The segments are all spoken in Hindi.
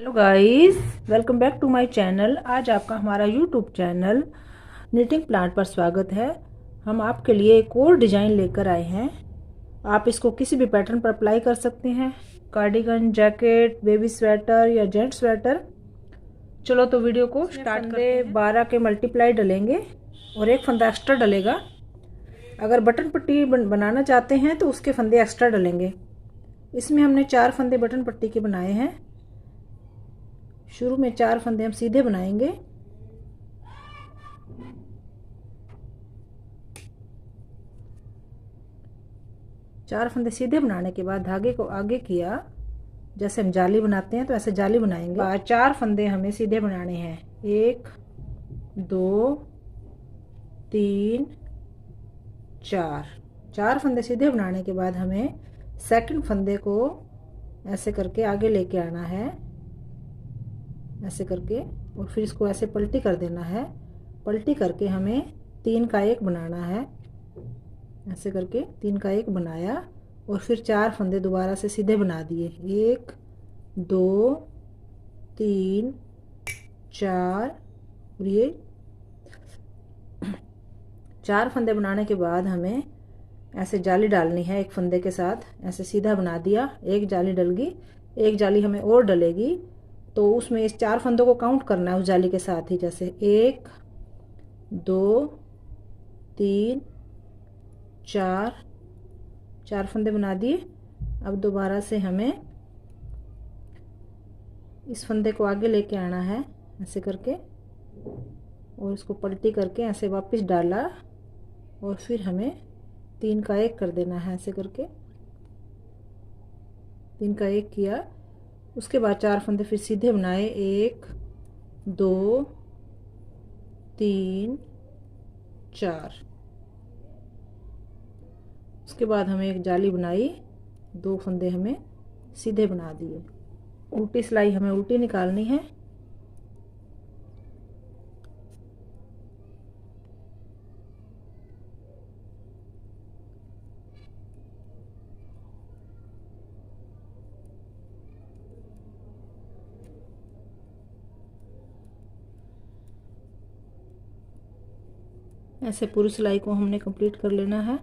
Hello guys, welcome back to my channel. आज आपका हमारा यूट्यूब चैनल निटिंग प्लांट पर स्वागत है। हम आपके लिए एक और डिज़ाइन लेकर आए हैं। आप इसको किसी भी पैटर्न पर अप्लाई कर सकते हैं, कार्डिगन, जैकेट, बेबी स्वेटर या जेंट्स स्वेटर। चलो तो वीडियो को स्टार्ट करते हैं। 12 के मल्टीप्लाई डलेंगे और एक फंदा एक्स्ट्रा डलेगा। अगर बटन पट्टी बनाना चाहते हैं तो उसके फंदे एक्स्ट्रा डलेंगे। इसमें हमने 4 फंदे बटन पट्टी के बनाए हैं। शुरू में 4 फंदे हम सीधे बनाएंगे। चार फंदे सीधे बनाने के बाद धागे को आगे किया, जैसे हम जाली बनाते हैं तो ऐसे जाली बनाएंगे। 4 फंदे हमें सीधे बनाने हैं। 1 2 3 4 फंदे सीधे बनाने के बाद हमें सेकंड फंदे को ऐसे करके आगे लेके आना है, ऐसे करके, और फिर इसको ऐसे पलटी कर देना है। पलटी करके हमें 3 का 1 बनाना है। ऐसे करके 3 का 1 बनाया और फिर 4 फंदे दोबारा से सीधे बना दिए। 1 2 3 4 और ये 4 फंदे बनाने के बाद हमें ऐसे जाली डालनी है। एक फंदे के साथ ऐसे सीधा बना दिया, एक जाली डल गई, एक जाली हमें और डलेगी। तो उसमें इस 4 फंदों को काउंट करना है उस जाली के साथ ही, जैसे 1 2 3 4 फंदे बना दिए। अब दोबारा से हमें इस फंदे को आगे लेके आना है, ऐसे करके, और इसको पलटी करके ऐसे वापस डाला और फिर हमें 3 का 1 कर देना है। ऐसे करके 3 का 1 किया। उसके बाद 4 फंदे फिर सीधे बनाए। 1 2 3 4। उसके बाद हमें एक जाली बनाई, 2 फंदे हमें सीधे बना दिए। उल्टी सिलाई हमें उल्टी निकालनी है। ऐसे पूरी सिलाई को हमने कंप्लीट कर लेना है।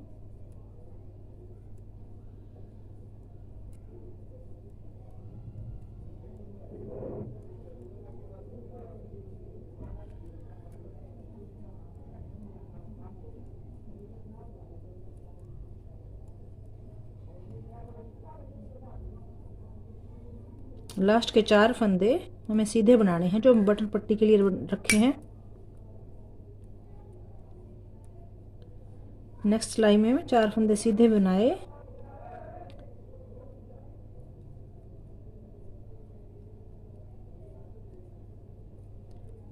लास्ट के 4 फंदे हमें सीधे बनाने हैं, जो बटन पट्टी के लिए रखे हैं। नेक्स्ट सिलाई में 4 फंदे सीधे बनाए।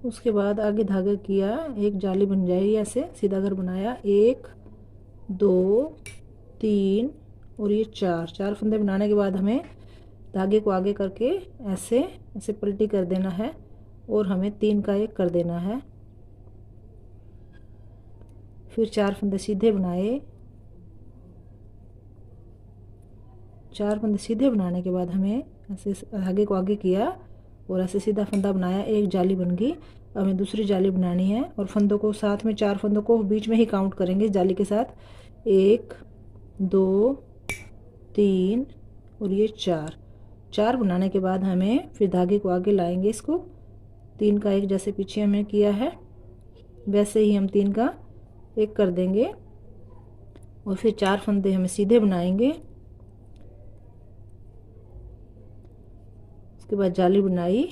उसके बाद आगे धागा किया, एक जाली बन जाएगी, ऐसे सीधा घर बनाया। 1 2 3 और ये 4 फंदे बनाने के बाद हमें धागे को आगे करके ऐसे ऐसे पलटी कर देना है और हमें 3 का 1 कर देना है। फिर 4 फंदे सीधे बनाए। 4 फंदे सीधे बनाने के बाद हमें ऐसे धागे को आगे किया और ऐसे सीधा फंदा बनाया, एक जाली बन गई। अब हमें दूसरी जाली बनानी है और फंदों को साथ में 4 फंदों को बीच में ही काउंट करेंगे जाली के साथ। 1 2 3 और ये 4 बनाने के बाद हमें फिर धागे को आगे लाएंगे। इसको 3 का 1 जैसे पीछे हमें किया है वैसे ही हम 3 का 1 कर देंगे और फिर 4 फंदे हमें सीधे बनाएंगे। उसके बाद जाली बनाई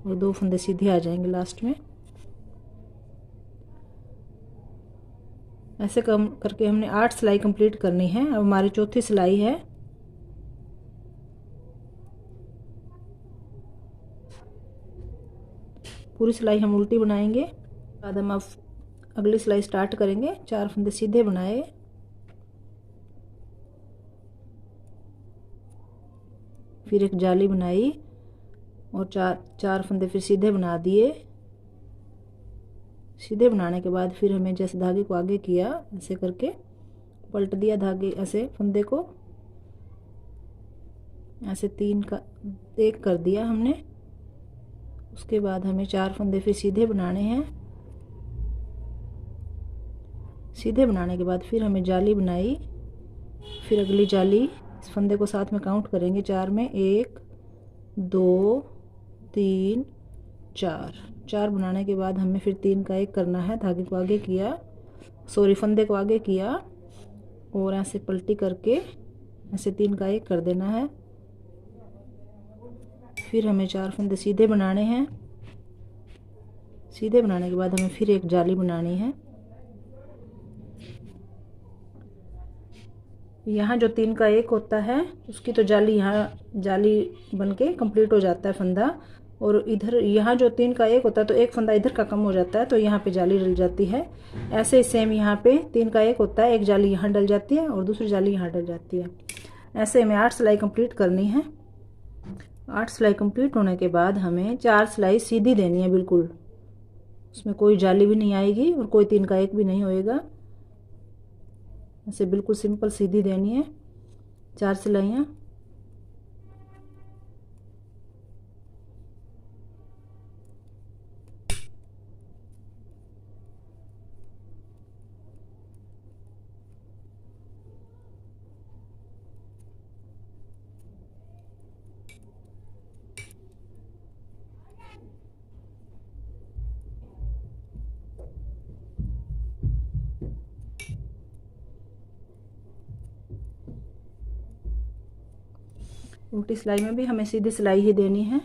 और 2 फंदे सीधे आ जाएंगे लास्ट में। ऐसे कम करके हमने 8 सिलाई कंप्लीट करनी है। अब हमारी चौथी सिलाई है। पूरी सिलाई हम उल्टी बनाएंगे। बाद हम अब अगली सिलाई स्टार्ट करेंगे। 4 फंदे सीधे बनाए, फिर एक जाली बनाई और 4 फंदे फिर सीधे बना दिए। सीधे बनाने के बाद फिर हमें जैसे धागे को आगे किया, ऐसे करके पलट दिया धागे, ऐसे फंदे को ऐसे 3 का 1 कर दिया हमने। उसके बाद हमें 4 फंदे फिर सीधे बनाने हैं। सीधे बनाने के बाद फिर हमें जाली बनाई, फिर अगली जाली, इस फंदे को साथ में काउंट करेंगे 4 में, 1 2 3 4 बनाने के बाद हमें फिर 3 का 1 करना है। धागे को आगे किया, सॉरी फंदे को आगे किया और ऐसे पलटी करके ऐसे 3 का 1 कर देना है। फिर हमें 4 फंदे सीधे बनाने हैं। सीधे बनाने के बाद हमें फिर एक जाली बनानी है। यहाँ जो 3 का 1 होता है उसकी तो जाली यहाँ जाली बनके कंप्लीट हो जाता है फंदा, और इधर यहाँ जो 3 का 1 होता है तो एक फंदा इधर का कम हो जाता है तो यहाँ पे जाली डल जाती है। ऐसे ही सेम यहाँ पे 3 का 1 होता है, एक जाली यहाँ डल जाती है और दूसरी जाली यहाँ डल जाती है। ऐसे हमें 8 सिलाई कंप्लीट करनी है। 8 सिलाई कंप्लीट होने के बाद हमें 4 सिलाई सीधी देनी है, बिल्कुल उसमें कोई जाली भी नहीं आएगी और कोई 3 का 1 भी नहीं होएगा। ऐसे बिल्कुल सिंपल सीधी देनी है 4 सिलाइयाँ। उल्टी सिलाई में भी हमें सीधी सिलाई ही देनी है।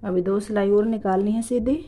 अभी 2 सिलाई और निकालनी है सीधी।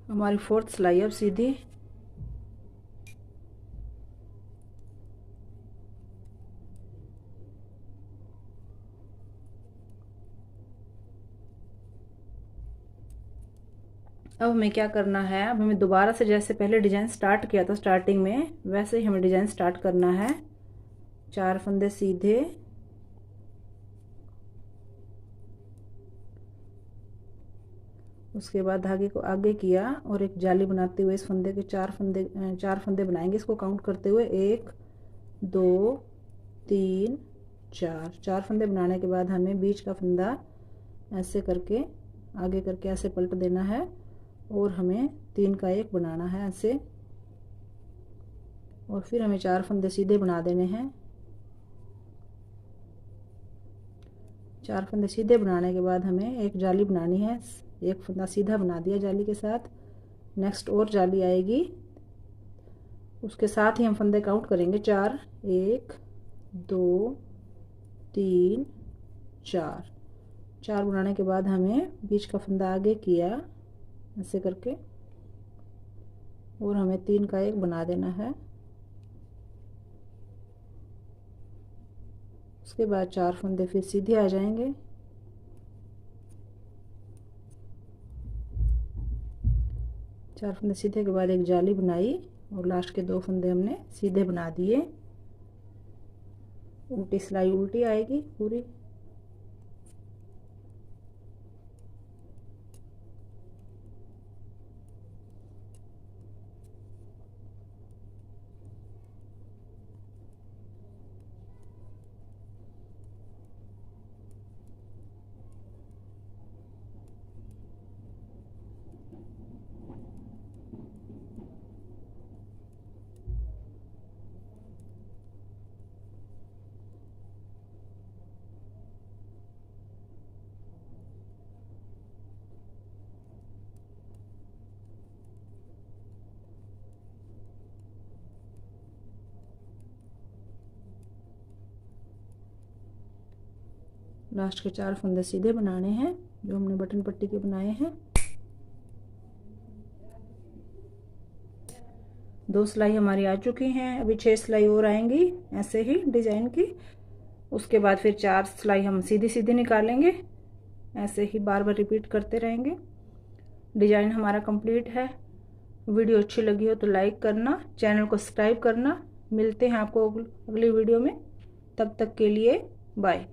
हमारी 4th सिलाई अब सीधी। अब हमें क्या करना है, अब हमें दोबारा से जैसे पहले डिजाइन स्टार्ट किया था स्टार्टिंग में, वैसे ही हमें डिजाइन स्टार्ट करना है। 4 फंदे सीधे, उसके बाद धागे को आगे किया और एक जाली बनाते हुए इस फंदे के 4 फंदे बनाएंगे, इसको काउंट करते हुए 1 2 3 4 फंदे बनाने के बाद हमें बीच का फंदा ऐसे करके आगे करके ऐसे पलट देना है और हमें 3 का 1 बनाना है ऐसे, और फिर हमें 4 फंदे सीधे बना देने हैं। 4 फंदे सीधे बनाने के बाद हमें एक जाली बनानी है। एक फंदा सीधा बना दिया जाली के साथ, नेक्स्ट और जाली आएगी, उसके साथ ही हम फंदे काउंट करेंगे 4 1 2 3 4 बनाने के बाद हमें बीच का फंदा आगे किया ऐसे करके और हमें 3 का 1 बना देना है। उसके बाद 4 फंदे फिर सीधे आ जाएंगे। 4 फंदे सीधे के बाद एक जाली बनाई और लास्ट के 2 फंदे हमने सीधे बना दिए। उल्टी सिलाई उल्टी आएगी पूरी। लास्ट के 4 फंदे सीधे बनाने हैं जो हमने बटन पट्टी के बनाए हैं। 2 सिलाई हमारी आ चुकी हैं, अभी 6 सिलाई और आएंगी ऐसे ही डिजाइन की। उसके बाद फिर 4 सिलाई हम सीधी सीधी निकालेंगे, ऐसे ही बार बार रिपीट करते रहेंगे। डिजाइन हमारा कंप्लीट है। वीडियो अच्छी लगी हो तो लाइक करना, चैनल को सब्सक्राइब करना। मिलते हैं आपको अगली वीडियो में, तब तक के लिए बाय।